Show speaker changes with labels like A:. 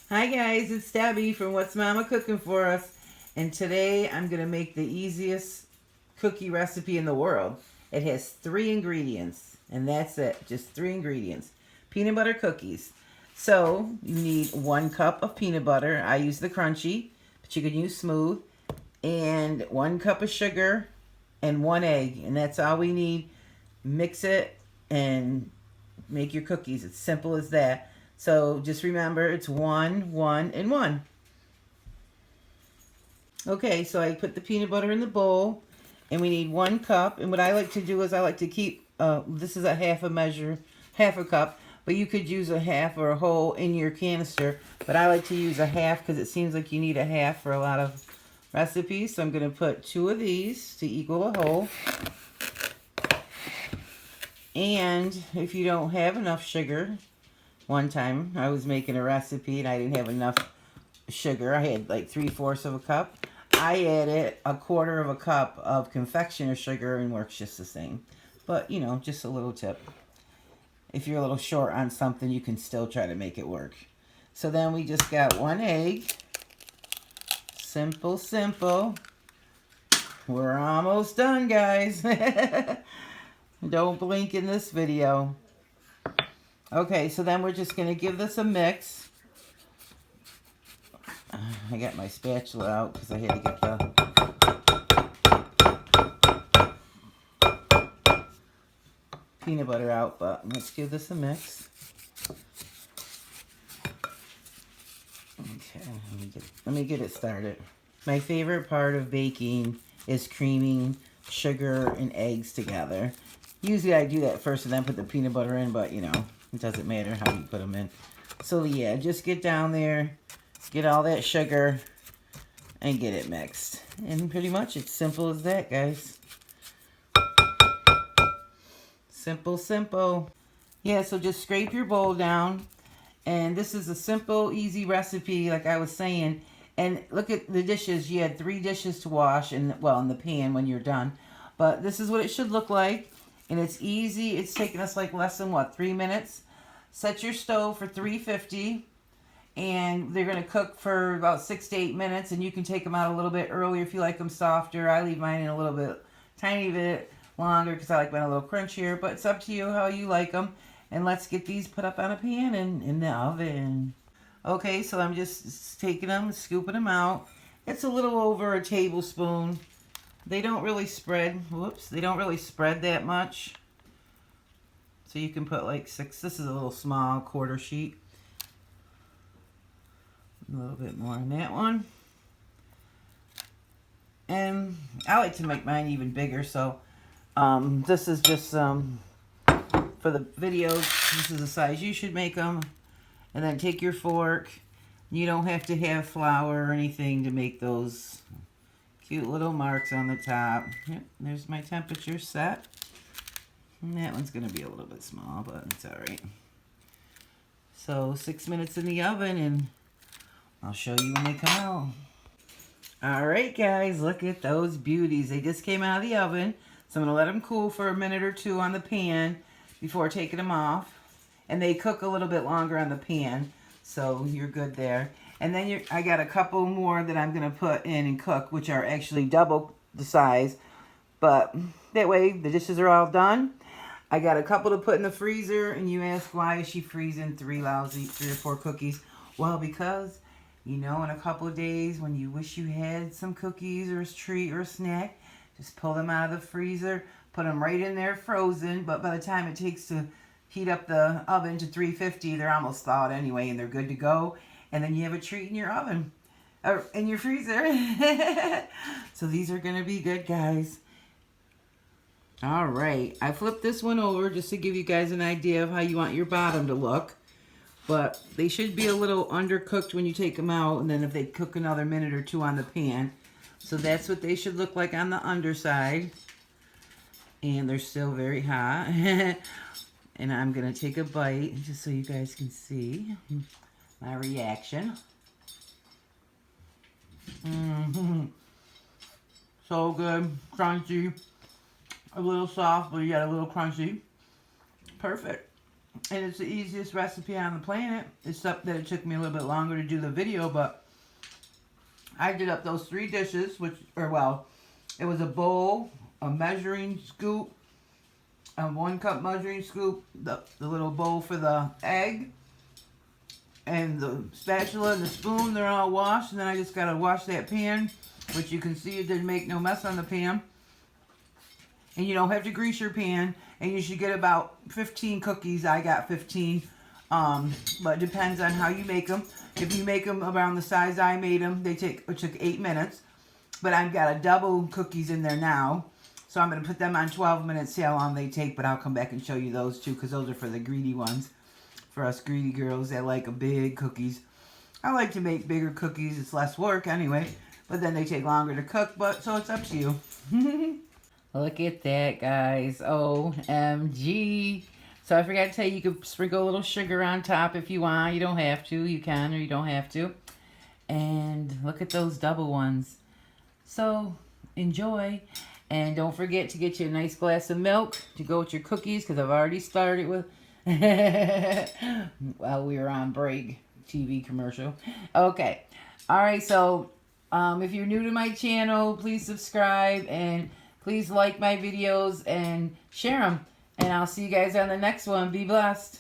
A: Hi guys, it's Debbie from What's Mama Cooking For Us, and today I'm going to make the easiest cookie recipe in the world. It has 3 ingredients, and that's it, just 3 ingredients. Peanut butter cookies. So you need 1 cup of peanut butter. I use the crunchy, but you can use smooth, and 1 cup of sugar and 1 egg, and that's all we need. Mix it and make your cookies. It's simple as that. So just remember, it's 1, 1, and 1. Okay, so I put the peanut butter in the bowl, and we need 1 cup. And what I like to do is I like to keep, this is a half a measure, half a cup, but you could use a half or a whole in your canister. But I like to use a half because it seems like you need a half for a lot of recipes. So I'm going to put 2 of these to equal a whole. And if you don't have enough sugar, one time I was making a recipe and I didn't have enough sugar. I had like 3/4 of a cup. I added 1/4 of a cup of confectioner sugar and works just the same. But, you know, just a little tip. If you're a little short on something, you can still try to make it work. So then we just got 1 egg. Simple, simple. We're almost done, guys. Don't blink in this video. Okay, so then we're just going to give this a mix. I got my spatula out because I had to get the peanut butter out, but let's give this a mix. Okay, let me get it started. My favorite part of baking is creaming sugar and eggs together. Usually I do that first and then put the peanut butter in, but you know, it doesn't matter how you put them in. So yeah, just get down there, get all that sugar, and get it mixed. And pretty much it's simple as that, guys. Simple, simple. Yeah, so just scrape your bowl down. And this is a simple, easy recipe, like I was saying. And look at the dishes. You had 3 dishes to wash, and well, in the pan when you're done. But this is what it should look like. And it's easy. It's taking us like less than, 3 minutes. Set your stove for 350. And they're going to cook for about 6 to 8 minutes. And you can take them out a little bit earlier if you like them softer. I leave mine in a little bit, tiny bit longer because I like mine a little crunchier. But it's up to you how you like them. And let's get these put up on a pan and in the oven. Okay, so I'm just taking them, scooping them out. It's a little over a tablespoon. They don't really spread. Whoops, they don't really spread that much. So you can put like 6. This is a little small 1/4 sheet. A little bit more on that one. And I like to make mine even bigger. So this is just for the videos. This is the size you should make them. And then take your fork. You don't have to have flour or anything to make those cute little marks on the top. Yep, there's my temperature set. And that one's going to be a little bit small, but it's alright. So 6 minutes in the oven, and I'll show you when they come out. Alright guys, look at those beauties. They just came out of the oven. So I'm going to let them cool for a minute or 2 on the pan before taking them off. And they cook a little bit longer on the pan, so you're good there. And then I got a couple more that I'm going to put in and cook, which are actually double the size. But that way, the dishes are all done. I got a couple to put in the freezer, and you ask, why is she freezing 3 or 4 cookies? Well, because, you know, in a couple of days, when you wish you had some cookies or a treat or a snack, just pull them out of the freezer, put them right in there frozen. But by the time it takes to heat up the oven to 350, they're almost thawed anyway, and they're good to go. And then you have a treat in your oven, or in your freezer. So these are going to be good, guys. All right, I flipped this one over just to give you guys an idea of how you want your bottom to look. But they should be a little undercooked when you take them out, and then if they cook another minute or 2 on the pan. So that's what they should look like on the underside. And they're still very hot. And I'm going to take a bite just so you guys can see my reaction. So good. Crunchy. A little soft, but yet a little crunchy. Perfect. And it's the easiest recipe on the planet, except that it took me a little bit longer to do the video, but I did up those 3 dishes, which, or well, it was a bowl, a measuring scoop, a 1 cup measuring scoop, the little bowl for the egg, and the spatula and the spoon, they're all washed, and then I just gotta wash that pan, which you can see it didn't make no mess on the pan. And you don't have to grease your pan, and you should get about 15 cookies. I got 15, but it depends on how you make them. If you make them around the size I made them, it took 8 minutes. But I've got a double cookies in there now, so I'm going to put them on 12 minutes, see how long they take, but I'll come back and show you those too, because those are for the greedy ones. For us greedy girls that like big cookies. I like to make bigger cookies. It's less work anyway, but then they take longer to cook, but so it's up to you. Look at that, guys. OMG. So I forgot to tell you, you could sprinkle a little sugar on top if you want. You don't have to. You can or you don't have to. And look at those double ones. So enjoy. And don't forget to get you a nice glass of milk to go with your cookies, because I've already started with... Well, we were on break. TV commercial. Okay. All right, so if you're new to my channel, please subscribe and please like my videos and share them. And I'll see you guys on the next one. Be blessed.